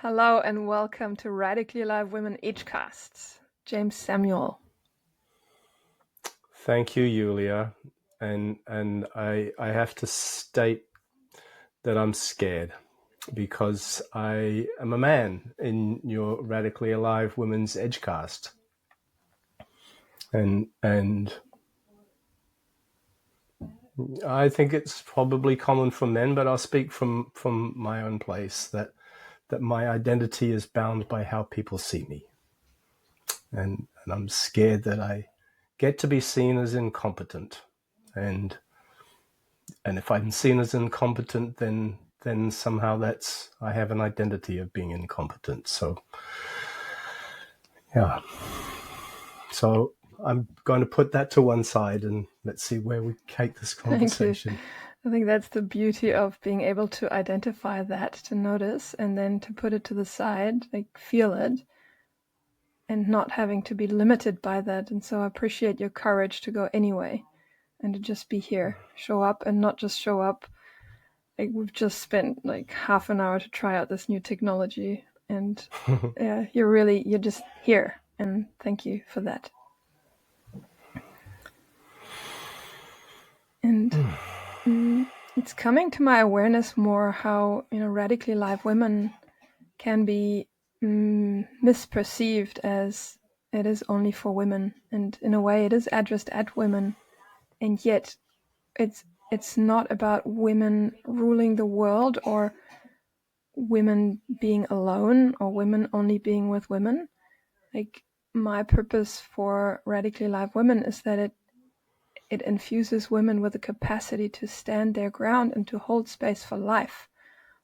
Hello and welcome to Radically Alive Women Edgecast. James Samuel. Thank you, Julia. And I have to state that I'm scared because I am a man in your Radically Alive Women's Edgecast. And I think it's probably common for men, but I'll speak from my own place that my identity is bound by how people see me. And I'm scared that I get to be seen as incompetent. And if I'm seen as incompetent, then somehow I have an identity of being incompetent. So yeah. So I'm going to put that to one side and let's see where we take this conversation. Thank you. I think that's the beauty of being able to identify that, to notice, and then to put it to the side, like feel it, and not having to be limited by that. And so I appreciate your courage to go anyway and to just be here, show up, and not just show up. Like we've just spent like half an hour to try out this new technology, and yeah, you're just here, and thank you for that. And it's coming to my awareness more how radically alive women can be misperceived as it is only for women, and in a way it is addressed at women, and yet it's not about women ruling the world or women being alone or women only being with women. Like my purpose for Radically Alive Women is that it infuses women with the capacity to stand their ground and to hold space for life,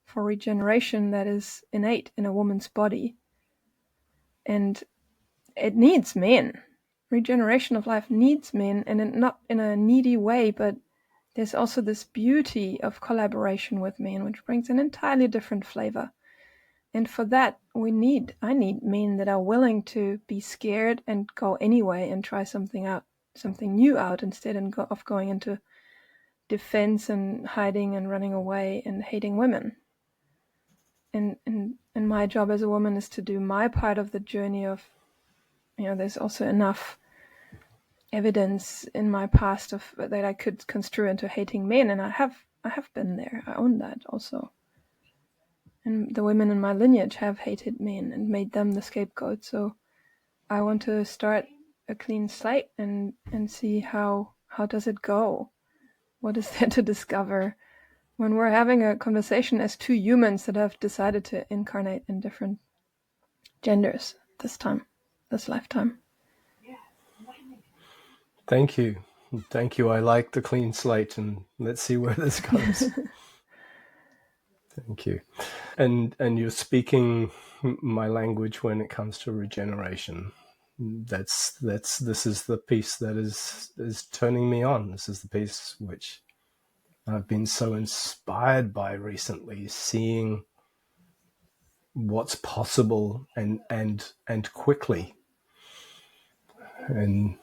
for regeneration that is innate in a woman's body. And it needs men. Regeneration of life needs men, and not in a needy way, but there's also this beauty of collaboration with men, which brings an entirely different flavor. And for that, I need men that are willing to be scared and go anyway and try something new out, instead of going into defense and hiding and running away and hating women. And my job as a woman is to do my part of the journey of, there's also enough evidence in my past of that I could construe into hating men, and I have been there. I own that also. And the women in my lineage have hated men and made them the scapegoat. So I want to start a clean slate and see how does it go? What is there to discover when we're having a conversation as two humans that have decided to incarnate in different genders this lifetime? Thank you. I like the clean slate, and let's see where this goes. Thank you. And you're speaking my language when it comes to regeneration. This is the piece that is turning me on. This is the piece which I've been so inspired by recently, seeing what's possible and quickly. And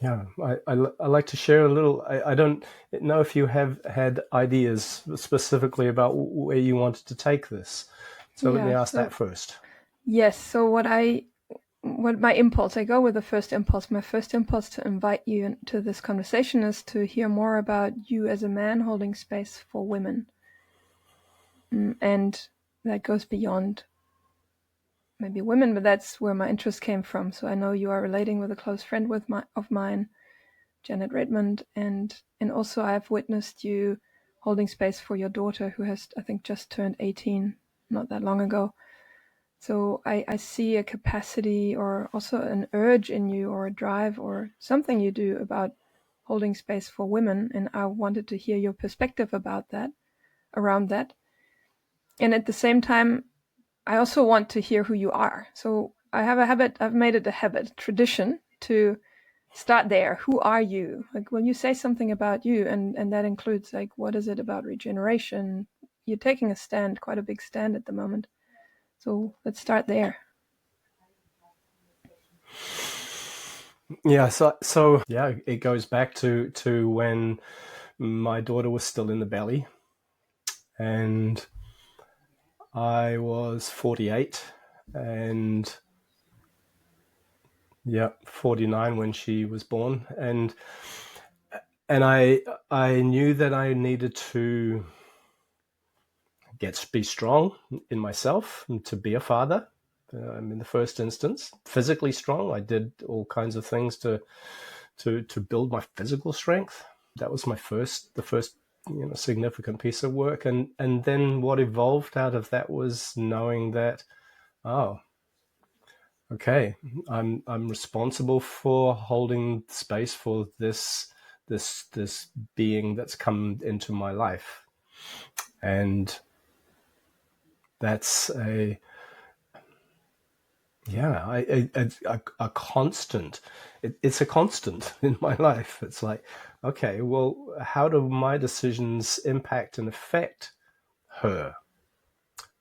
yeah, I like to share a little. I don't know if you have had ideas specifically about where you wanted to take this. So let me ask that first. Yes. So what my impulse, I go with the first impulse. My first impulse to invite you into this conversation is to hear more about you as a man holding space for women. And that goes beyond maybe women, but that's where my interest came from. So I know you are relating with a close friend of mine, Janet Redmond, and also I've witnessed you holding space for your daughter, who has, I think, just turned 18 not that long ago. So I see a capacity or also an urge in you, or a drive or something you do about holding space for women, and I wanted to hear your perspective about that, around that. And at the same time, I also want to hear who you are. So I have a habit, I've made it a habit, tradition, to start there. Who are you? Like when you say something about you, and that includes like, what is it about regeneration? You're taking a stand, quite a big stand at the moment. So let's start there. Yeah, so yeah, it goes back to when my daughter was still in the belly, and I was 48 and 49 when she was born, and I knew that I needed to be strong in myself and to be a father. In the first instance, physically strong. I did all kinds of things to build my physical strength. That was the first significant piece of work, and then what evolved out of that was knowing that, oh, okay, I'm responsible for holding space for this being that's come into my life, and that's a constant. It's a constant in my life. It's like, okay, well, how do my decisions impact and affect her?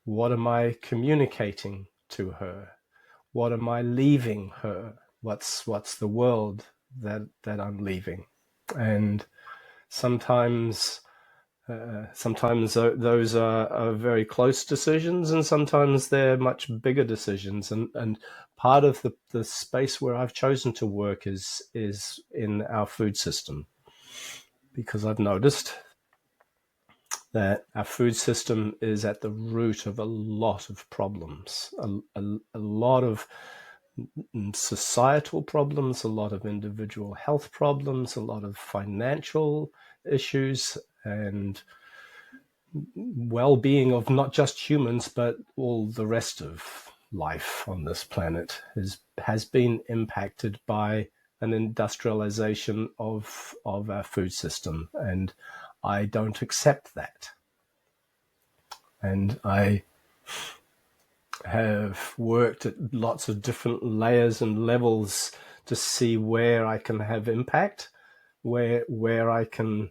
What am I communicating to her? What am I leaving her? What's the world that I'm leaving? And sometimes those are very close decisions, and sometimes they're much bigger decisions. And part of the space where I've chosen to work is in our food system, because I've noticed that our food system is at the root of a lot of problems, a lot of societal problems, a lot of individual health problems, a lot of financial issues, and well-being of not just humans but all the rest of life on this planet has been impacted by an industrialization of our food system, and I don't accept that. And I have worked at lots of different layers and levels to see where I can have impact, where I can,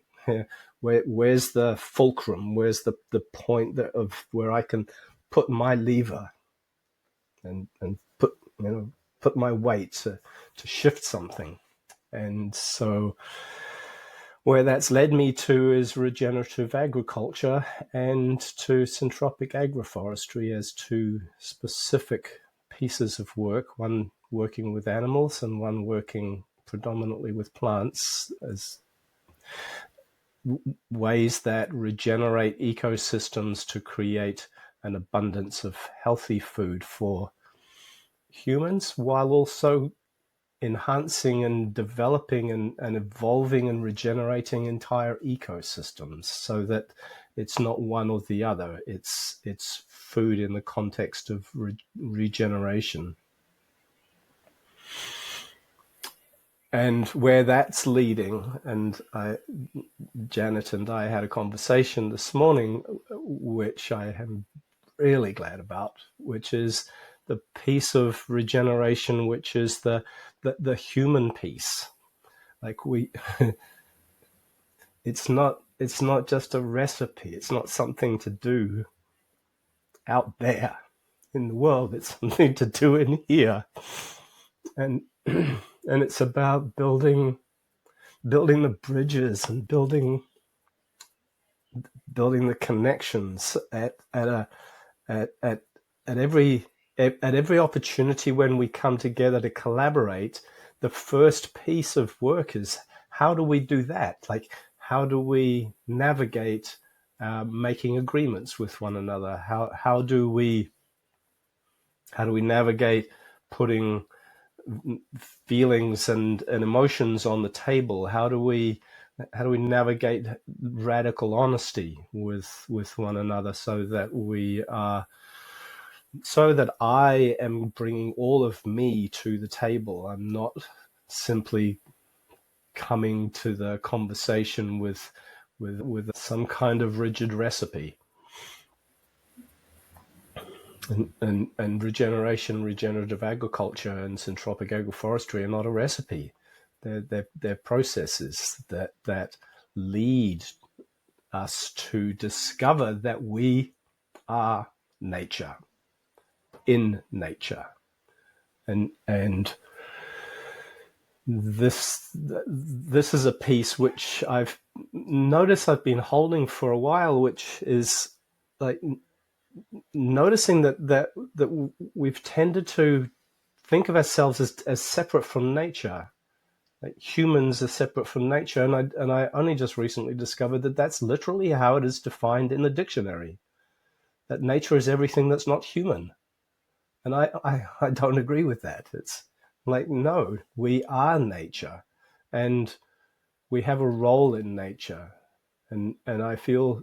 where's the fulcrum, where's the point of where I can put my lever and put my weight to shift something. And so where that's led me to is regenerative agriculture and to syntropic agroforestry as two specific pieces of work, one working with animals and one working predominantly with plants, as ways that regenerate ecosystems to create an abundance of healthy food for humans, while also enhancing and developing and evolving and regenerating entire ecosystems, so that it's not one or the other. It's food in the context of regeneration. And where that's leading, and Janet and I had a conversation this morning, which I am really glad about, which is the piece of regeneration, which is the human piece. Like it's not just a recipe. It's not something to do out there in the world. It's something to do in here, and it's about building the bridges and building the connections at every opportunity when we come together to collaborate. The first piece of work is, how do we do that? Like, how do we navigate making agreements with one another? How do we navigate putting feelings and emotions on the table? How do we navigate radical honesty with one another, so that I am bringing all of me to the table? I'm not simply coming to the conversation with some kind of rigid recipe. And regenerative agriculture and syntropic agroforestry are not a recipe. They're processes that lead us to discover that we are nature, in nature, and this is a piece which I've noticed I've been holding for a while, which is like noticing that we've tended to think of ourselves as separate from nature. Like humans are separate from nature, and I only just recently discovered that that's literally how it is defined in the dictionary. That nature is everything that's not human, and I don't agree with that. It's like, no, we are nature, and we have a role in nature, and I feel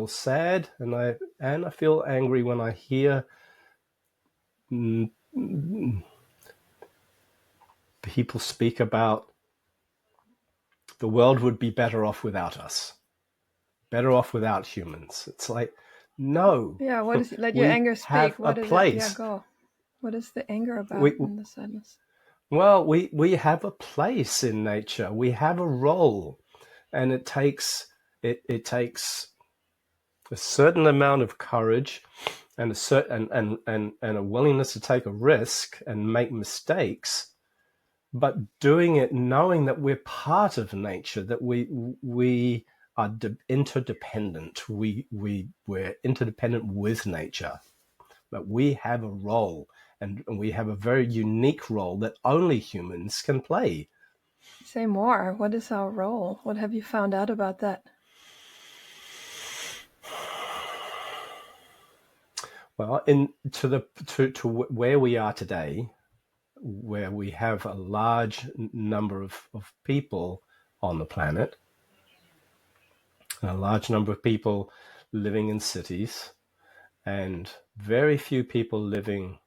sad, and I feel angry when I hear people speak about the world would be better off without us, better off without humans. It's like, no, Yeah, what is, let your we anger speak. have a What is it? Yeah, place. go. What is the anger about We in the sadness? well, we have a place in nature. We have a role, and it takes a certain amount of courage and a certain and a willingness to take a risk and make mistakes, but doing it knowing that we're part of nature, that we are interdependent. We're interdependent with nature, but we have a role, and we have a very unique role that only humans can play. Say more. What is our role? What have you found out about that? Well, in to where we are today, where we have a large number of people on the planet, a large number of people living in cities, and very few people living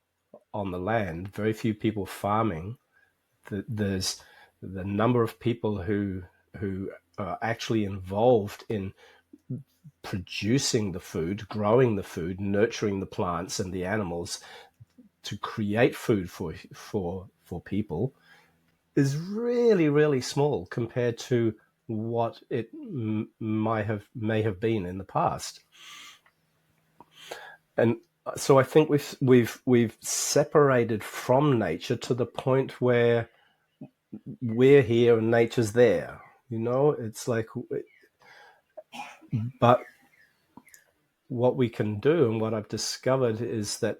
on the land, very few people farming. There's the number of people who are actually involved in producing the food, growing the food, nurturing the plants and the animals to create food for people is really, really small compared to what it may have been in the past. And so I think we've separated from nature to the point where we're here and nature's there. You know, it's like, but what we can do and what I've discovered is that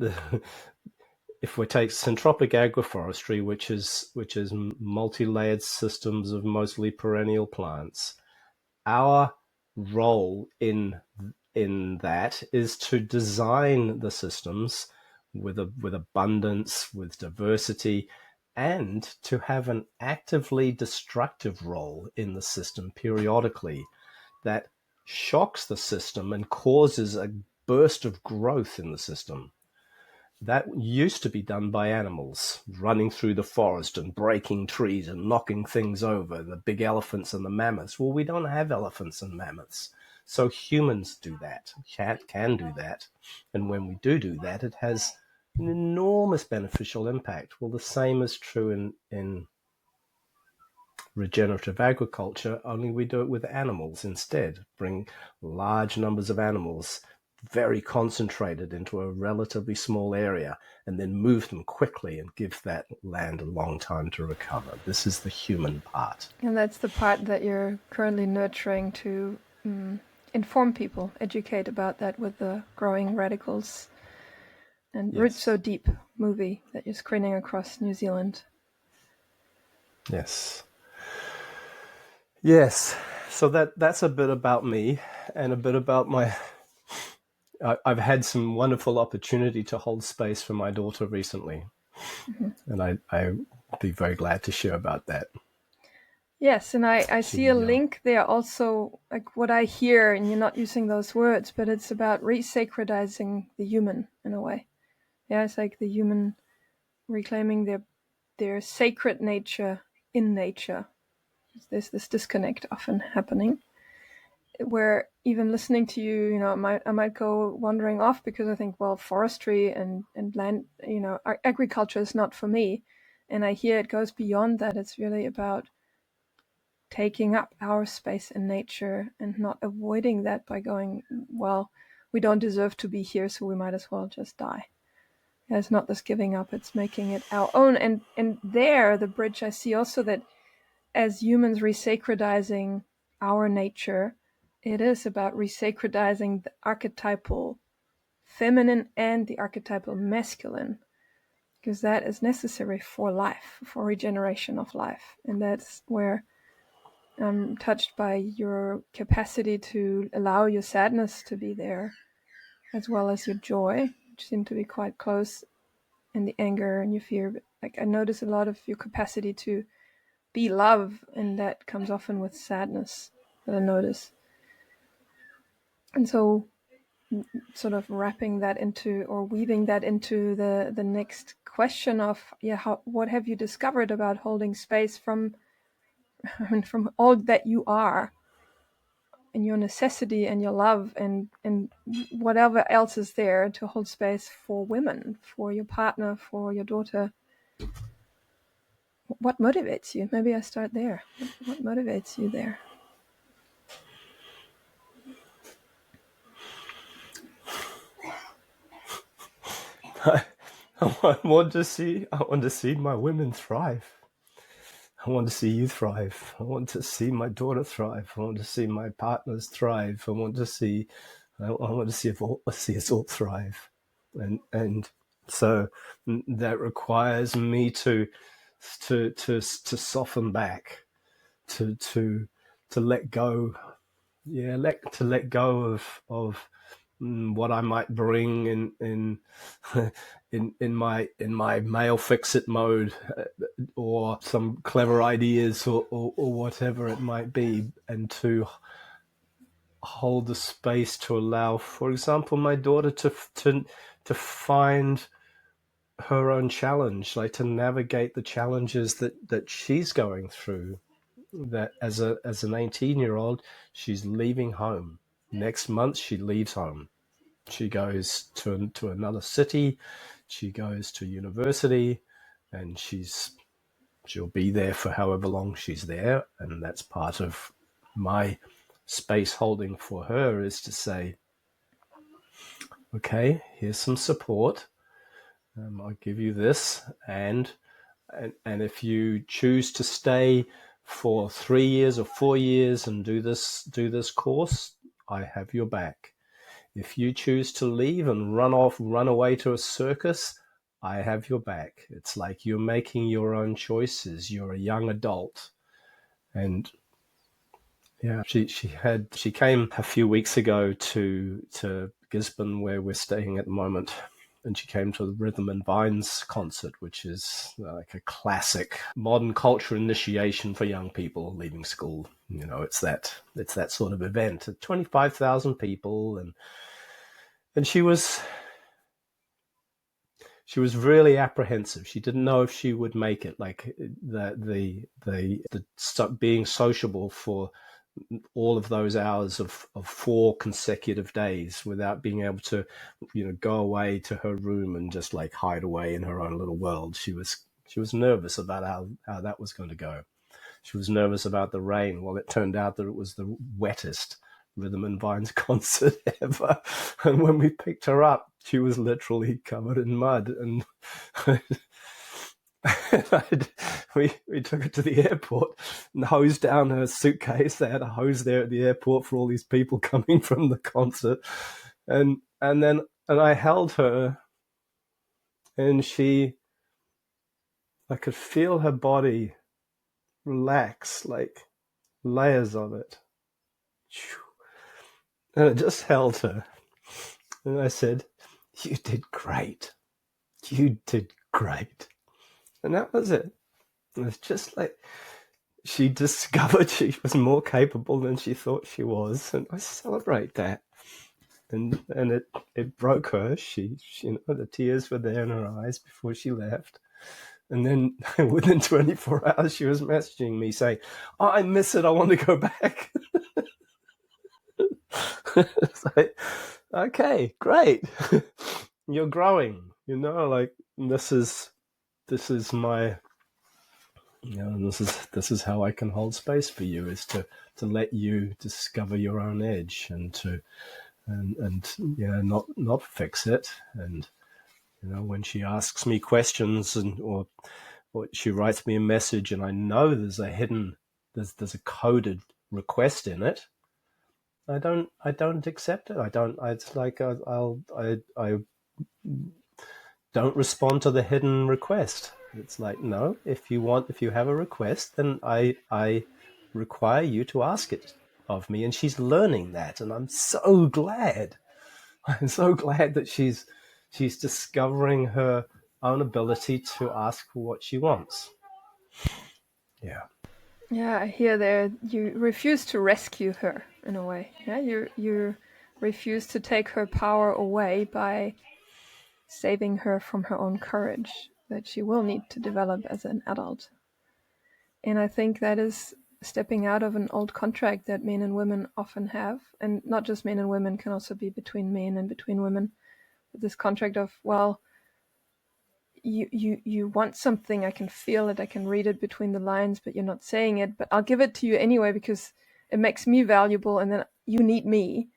if we take syntropic agroforestry, which is multi-layered systems of mostly perennial plants, our role in that is to design the systems with abundance, with diversity, and to have an actively destructive role in the system periodically that shocks the system and causes a burst of growth in the system. That used to be done by animals, running through the forest and breaking trees and knocking things over, the big elephants and the mammoths. Well, we don't have elephants and mammoths. So humans do that, can do that. And when we do that, it has an enormous beneficial impact. Well, the same is true in regenerative agriculture, only we do it with animals instead. Bring large numbers of animals, very concentrated into a relatively small area, and then move them quickly and give that land a long time to recover. This is the human part. And that's the part that you're currently nurturing to inform people, educate about that with the Growing Radicles and Roots So Deep movie that you're screening across New Zealand. Yes. Yes. So that's a bit about me and a bit about my... I've had some wonderful opportunity to hold space for my daughter recently. Mm-hmm. And I'd be very glad to share about that. Yes, and I see a link there also, like what I hear, and you're not using those words, but it's about resacredizing the human in a way. Yeah, it's like the human reclaiming their sacred nature in nature. There's this disconnect often happening, where even listening to you, you know, I might go wandering off because I think, well, forestry and land, you know, agriculture is not for me. And I hear it goes beyond that. It's really about taking up our space in nature and not avoiding that by going, well, we don't deserve to be here, so we might as well just die. Yeah, it's not this giving up, it's making it our own. And there, the bridge I see also that as humans resacredizing our nature, it is about resacredizing the archetypal feminine and the archetypal masculine, because that is necessary for life, for regeneration of life. And that's where I'm touched by your capacity to allow your sadness to be there, as well as your joy, which seem to be quite close, and the anger and your fear. Like, I notice a lot of your capacity to be love, and that comes often with sadness, that I notice. And so sort of wrapping that into, or weaving that into the next question of, what have you discovered about holding space from from all that you are, and your necessity and your love, and whatever else is there to hold space for women, for your partner, for your daughter. What motivates you? Maybe I start there. What motivates you there? I want to see my women thrive. I want to see you thrive. I want to see my daughter thrive. I want to see my partners thrive. I want to see us all thrive, and so that requires me to soften back, to let go, to let go of what I might bring in in my male fix-it mode, or some clever ideas, or whatever it might be, and to hold the space to allow, for example, my daughter to find her own challenge, like to navigate the challenges that she's going through. That as an 18-year-old, she's leaving home. Next month, she leaves home. She goes to another city. She goes to university, and she'll be there for however long she's there. And that's part of my space holding for her, is to say, okay, here's some support. I'll give you this, and if you choose to stay for 3 years or 4 years and do this course, I have your back. If you choose to leave and run away to a circus, I have your back. It's like you're making your own choices. You're a young adult. And yeah, she came a few weeks ago to Gisborne, where we're staying at the moment. And she came to the Rhythm and Vines concert, which is like a classic modern culture initiation for young people leaving school. You know, it's that sort of event. 25,000 people, and she was really apprehensive. She didn't know if she would make it. Like the being sociable for all of those hours of 4 consecutive days without being able to, go away to her room and just like hide away in her own little world. She was nervous about how that was going to go. She was nervous about the rain. Well, it turned out that it was the wettest Rhythm and Vines concert ever. And when we picked her up, she was literally covered in mud. And we took her to the airport and hosed down her suitcase. They had a hose there at the airport for all these people coming from the concert. And I held her, and I could feel her body relax, like layers of it. And I just held her, and I said, "You did great. You did great." And that was it. It was just like she discovered she was more capable than she thought she was, and I celebrate that. And it broke her. She the tears were there in her eyes before she left. And then within 24 hours, she was messaging me saying, "Oh, I miss it. I want to go back." It's like, okay, great. You're growing, like this is my, this is how I can hold space for you, is to let you discover your own edge, and not fix it. And when she asks me questions, or she writes me a message, and I know there's a coded request in it, I don't accept it. I don't. It's like I don't respond to the hidden request. It's like, no, if you have a request, then I require you to ask it of me. And she's learning that, and I'm so glad. I'm so glad that she's discovering her own ability to ask for what she wants. Yeah. Yeah, I hear there you refuse to rescue her in a way. Yeah, you refuse to take her power away by saving her from her own courage that she will need to develop as an adult. And I think that is stepping out of an old contract that men and women often have, and not just men and women, can also be between men and between women. This contract of, well, you want something, I can feel it, I can read it between the lines, but you're not saying it, but I'll give it to you anyway because it makes me valuable, and then you need me,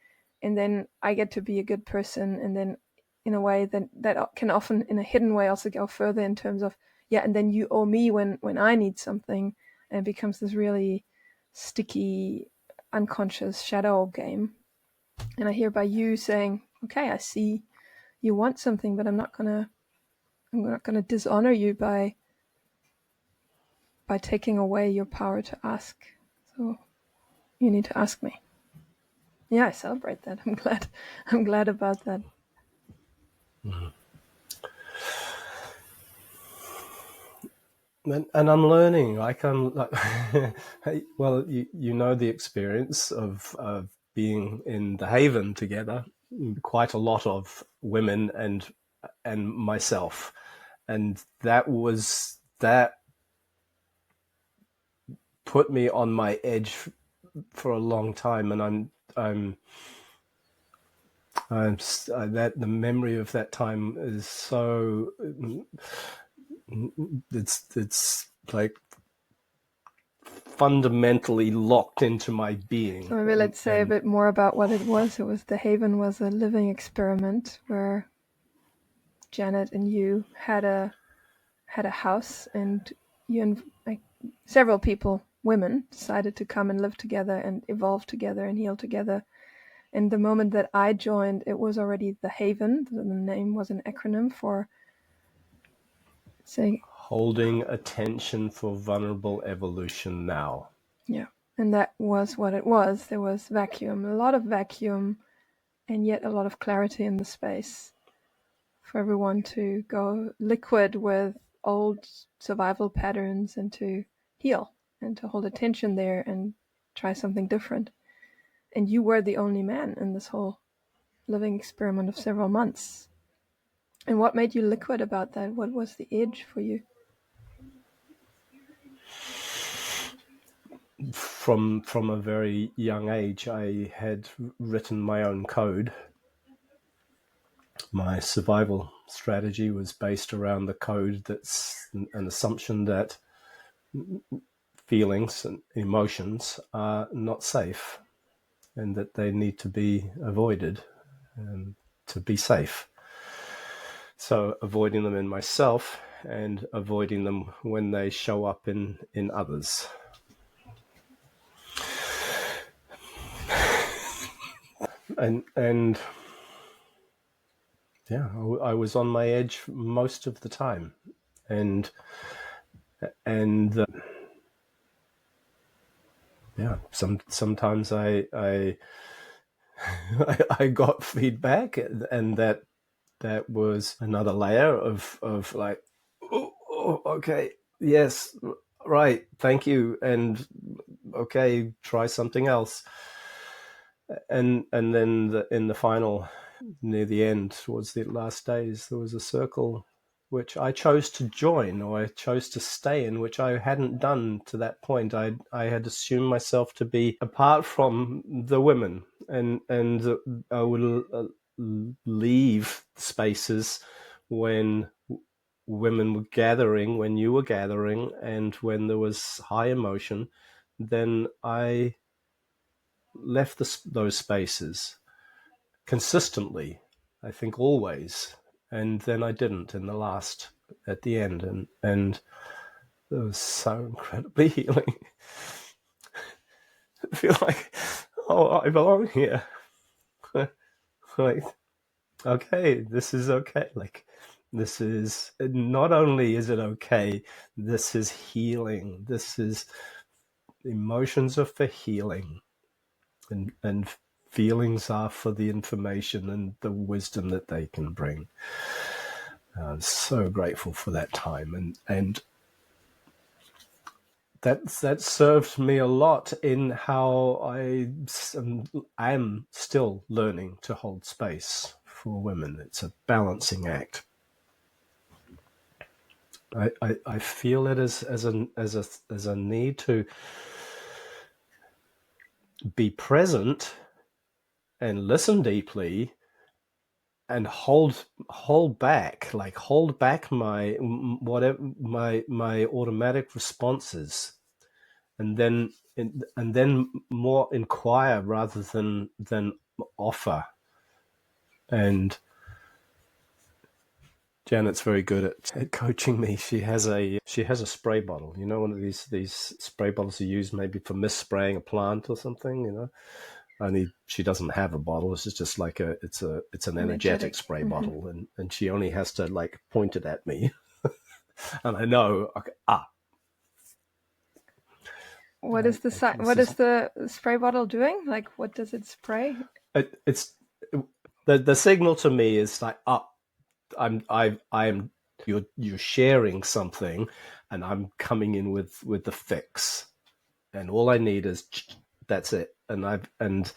and then I get to be a good person, and then in a way that can often in a hidden way also go further in terms of, yeah, and then you owe me when I need something, and it becomes this really sticky unconscious shadow game. And I hear by you saying, okay, I see you want something, but I'm not gonna dishonor you by taking away your power to ask. So you need to ask me. Yeah, I celebrate that. I'm glad. I'm glad about that. Mm-hmm. And I'm learning. Like I'm like, well, you know the experience of being in the Haven together. Quite a lot of women and myself, and that put me on my edge for a long time. And that the memory of that time is so it's like fundamentally locked into my being. So maybe let's say a bit more about what it was. It was the Haven was a living experiment where Janet and you had a house, and you and several people, women, decided to come and live together and evolve together and heal together. And the moment that I joined, it was already the Haven. The name was an acronym for saying holding attention for vulnerable evolution now. Yeah, and that was what it was. There was vacuum, a lot of vacuum, and yet a lot of clarity in the space for everyone to go liquid with old survival patterns and to heal and to hold attention there and try something different. And you were the only man in this whole living experiment of several months. And what made you liquid about that? What was the edge for you? From a very young age, I had written my own code. My survival strategy was based around the code that's an assumption that feelings and emotions are not safe and that they need to be avoided to be safe. So avoiding them in myself and avoiding them when they show up in others. And yeah, I was on my edge most of the time, and yeah, sometimes I I got feedback, and that was another layer of like, oh, okay, yes, right, thank you, and okay, try something else, and then in the final, near the end, towards the last days, there was a circle which I chose to join, or I chose to stay in, which I hadn't done to that point. I had assumed myself to be apart from the women, and I would leave spaces when women were gathering, when you were gathering, and when there was high emotion. Then I left those spaces consistently, I think always, and then I didn't in the last, at the end, and it was so incredibly healing. I feel like, oh, I belong here. Like, okay, this is okay. Like, this is, not only is it okay, this is healing. This is, emotions are for healing, and feelings are for the information and the wisdom that they can bring. I'm so grateful for that time, and that served me a lot in how I am still learning to hold space for women. It's a balancing act. I feel it as a need to be present and listen deeply and hold back, like hold back my whatever my automatic responses, and then more inquire rather than offer. And Janet's very good at coaching me. She has a spray bottle, one of these spray bottles you use maybe for mist-spraying a plant or something. Only she doesn't have a bottle. It's just like it's an energetic spray bottle, and she only has to like point it at me, and I know, okay, What is the spray bottle doing? Like, what does it spray? It's the signal to me is like, I'm you're sharing something, and I'm coming in with the fix, and all I need is that's it, and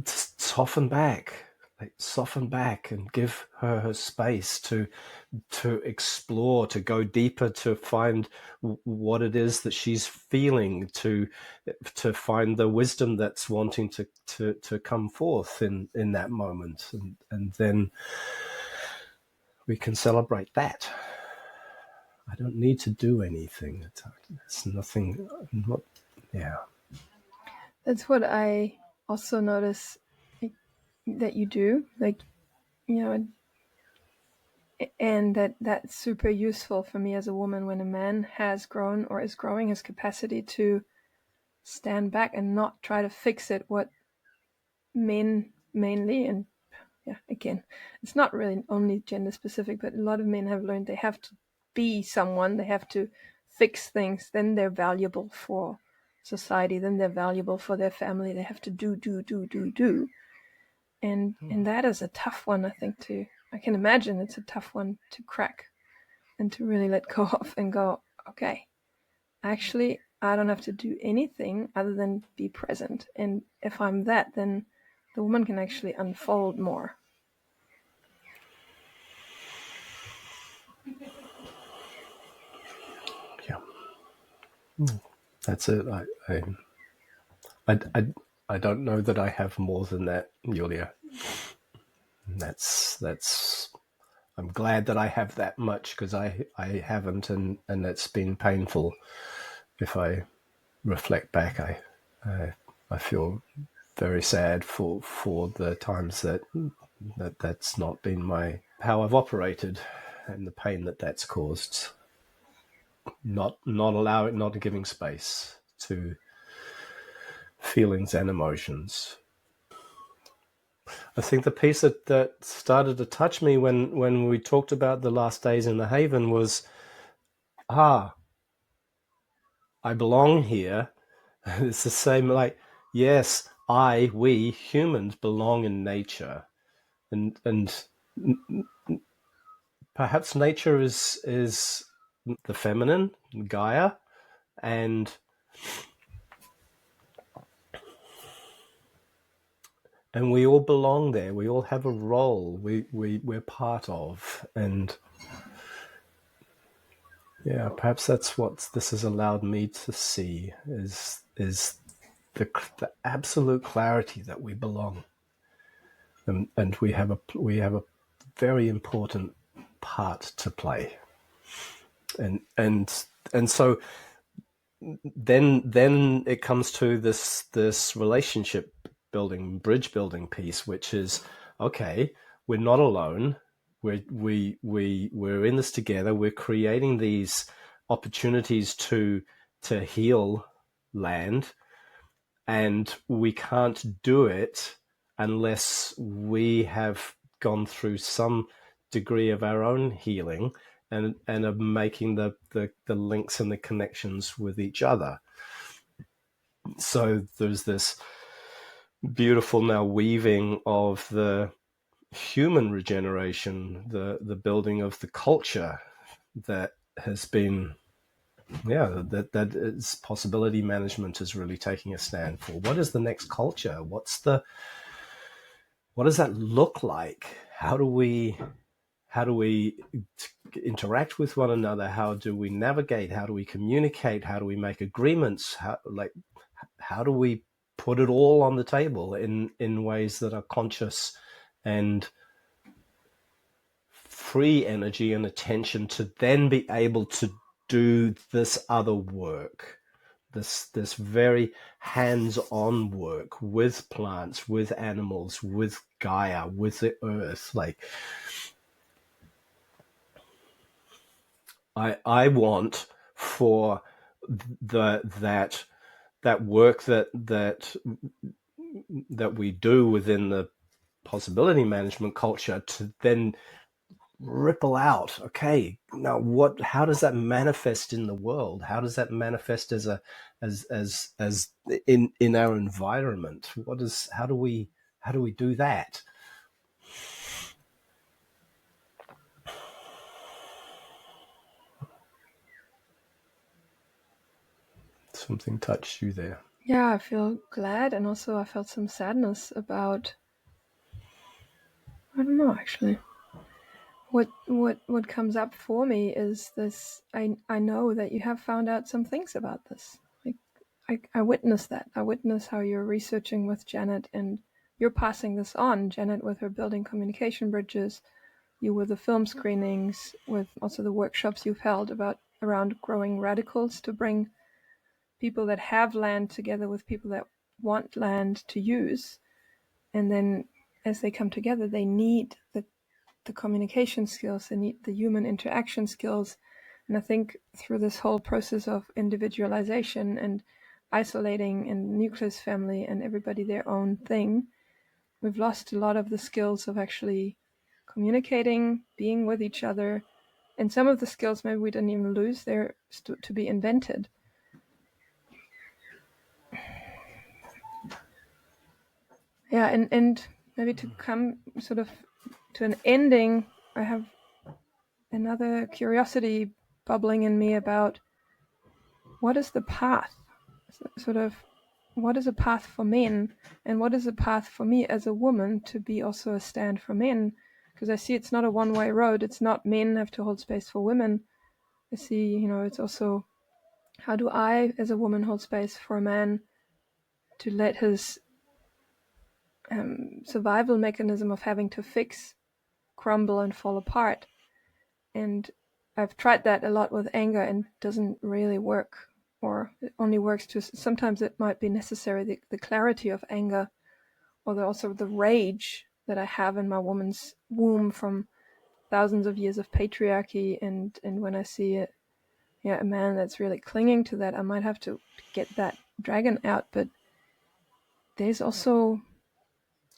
soften back, and give her space to explore, to go deeper, to find what it is that she's feeling, to find the wisdom that's wanting to come forth in that moment, and then we can celebrate that. I don't need to do anything. It's nothing. Yeah. That's what I also notice that you do, like, and that's super useful for me as a woman when a man has grown or is growing his capacity to stand back and not try to fix it. What men mainly, and again, it's not really only gender specific, but a lot of men have learned they have to be someone, they have to fix things, then they're valuable for society, then they're valuable for their family, they have to do. And that is a tough one, I think, I can imagine it's a tough one to crack and to really let go of and go, okay, actually, I don't have to do anything other than be present. And if I'm that, then the woman can actually unfold more. Yeah. That's it. I don't know that I have more than that, Julia. That's I'm glad that I have that much, because I haven't, and it's been painful. If I reflect back, I feel very sad for the times that's not been how I've operated, and the pain that's caused. Not giving space to feelings and emotions. I think the piece that started to touch me when we talked about the last days in the Haven was, I belong here. It's the same, like, yes, we humans belong in nature, and perhaps nature is the feminine, Gaia, and we all belong there. We all have a role. We're part of, and yeah, perhaps that's what this has allowed me to see is the absolute clarity that we belong, and we have a very important part to play, and so then it comes to this relationship building, bridge building piece, which is, okay, we're not alone. We're in this together. We're creating these opportunities to heal land, and we can't do it unless we have gone through some degree of our own healing and are making the links and the connections with each other. So there's this beautiful now weaving of the human regeneration, the building of the culture that has been, that is possibility management is really taking a stand for. What is the next culture? What does that look like? How do we interact with one another? How do we navigate? How do we communicate? How do we make agreements? How do we put it all on the table in ways that are conscious and free energy and attention to then be able to do this other work, this very hands-on work with plants, with animals, with Gaia, with the earth. Like, I want for that work that we do within the possibility management culture to then ripple out. Okay, now how does that manifest in the world? How does that manifest as in our environment? How do we do that? Something touched you there. Yeah, I feel glad, and also I felt some sadness about, I don't know, actually. What comes up for me is this: I know that you have found out some things about this. Like I witnessed that. I witnessed how you're researching with Janet, and you're passing this on. Janet with her building communication bridges, you with the film screenings, with also the workshops you've held around growing radicals to bring people that have land together with people that want land to use. And then as they come together, they need the communication skills, they need the human interaction skills. And I think through this whole process of individualization and isolating and nucleus family and everybody their own thing, we've lost a lot of the skills of actually communicating, being with each other. And some of the skills maybe we didn't even lose, they're to be invented. Yeah, and maybe to come sort of to an ending, I have another curiosity bubbling in me about what is the path? Sort of, what is a path for men, and what is a path for me as a woman to be also a stand for men? Because I see it's not a one-way road. It's not men have to hold space for women. I see, it's also, how do I, as a woman, hold space for a man to let his survival mechanism of having to fix crumble and fall apart? And I've tried that a lot with anger and it doesn't really work, or it only works to, sometimes it might be necessary, the clarity of anger, or also the rage that I have in my woman's womb from thousands of years of patriarchy. And when I see a man that's really clinging to that, I might have to get that dragon out. But there's also,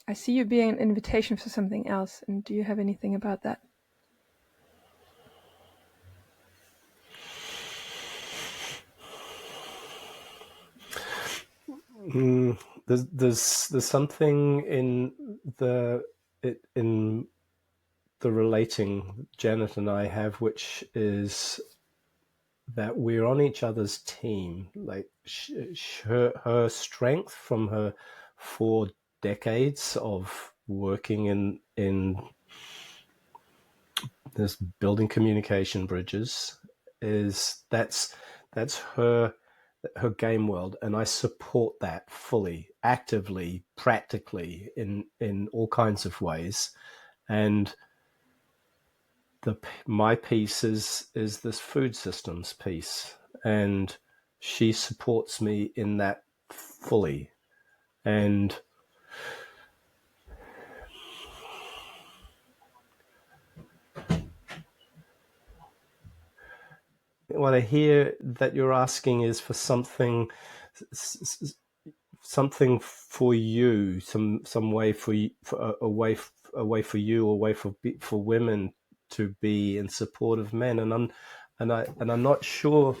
I see you being an invitation for something else. And do you have anything about that? There's something in the relating Janet and I have, which is that we're on each other's team. Like her strength from her 4 decades of working in this building communication bridges that's her game world, and I support that fully, actively, practically, in all kinds of ways. And my piece is this food systems piece, and she supports me in that fully. And what I hear that you're asking is for something something for you, some way for you, a way for you, a way for women to be in support of men, and I'm not sure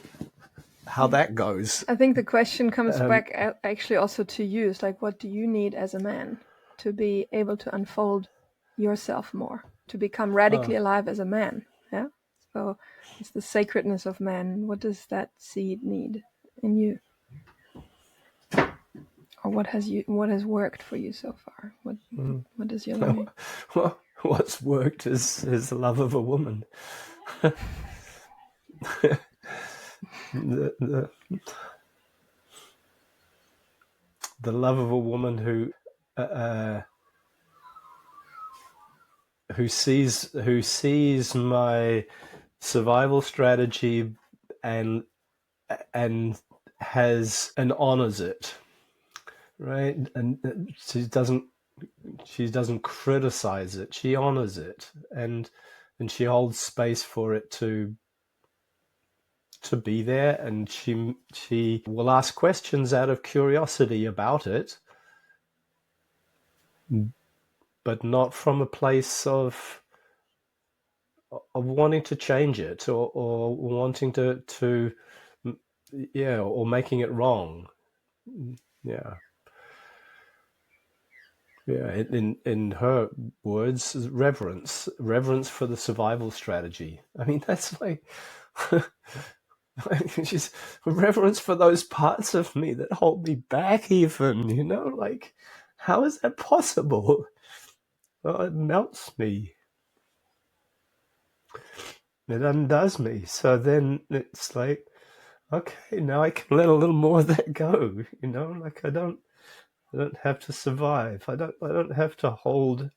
how that goes. I think the question comes back actually also to you. It's like, what do you need as a man to be able to unfold yourself more, to become radically alive as a man? Yeah. So it's the sacredness of man. What does that seed need in you? Or what has worked for you so far? What is your learning? Well, what's worked is the love of a woman. the love of a woman who sees my survival strategy and has and honors it, right? And she doesn't criticize it. She honors it, and she holds space for it to be there, and she will ask questions out of curiosity about it, but not from a place of wanting to change it or wanting to or making it wrong. Yeah. In her words, reverence for the survival strategy. I mean, that's like she's reverence for those parts of me that hold me back, even, like, how is that possible? Well, it melts me. It undoes me. So then it's like, okay, now I can let a little more of that go. Like I don't have to survive. I don't have to hold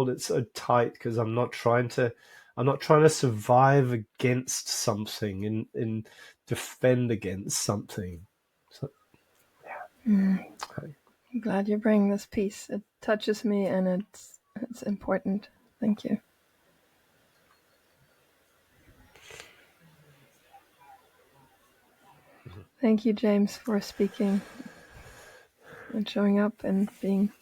it so tight, because I'm not trying to survive against something and defend against something. So, yeah. I'm glad you bring this piece. It touches me, and it's important. Thank you. Thank you, James, for speaking and showing up and being.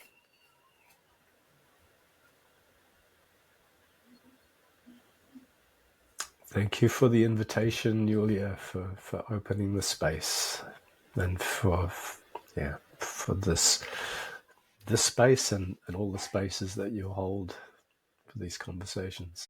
Thank you for the invitation, Julia, for opening the space, and for this space and all the spaces that you hold for these conversations.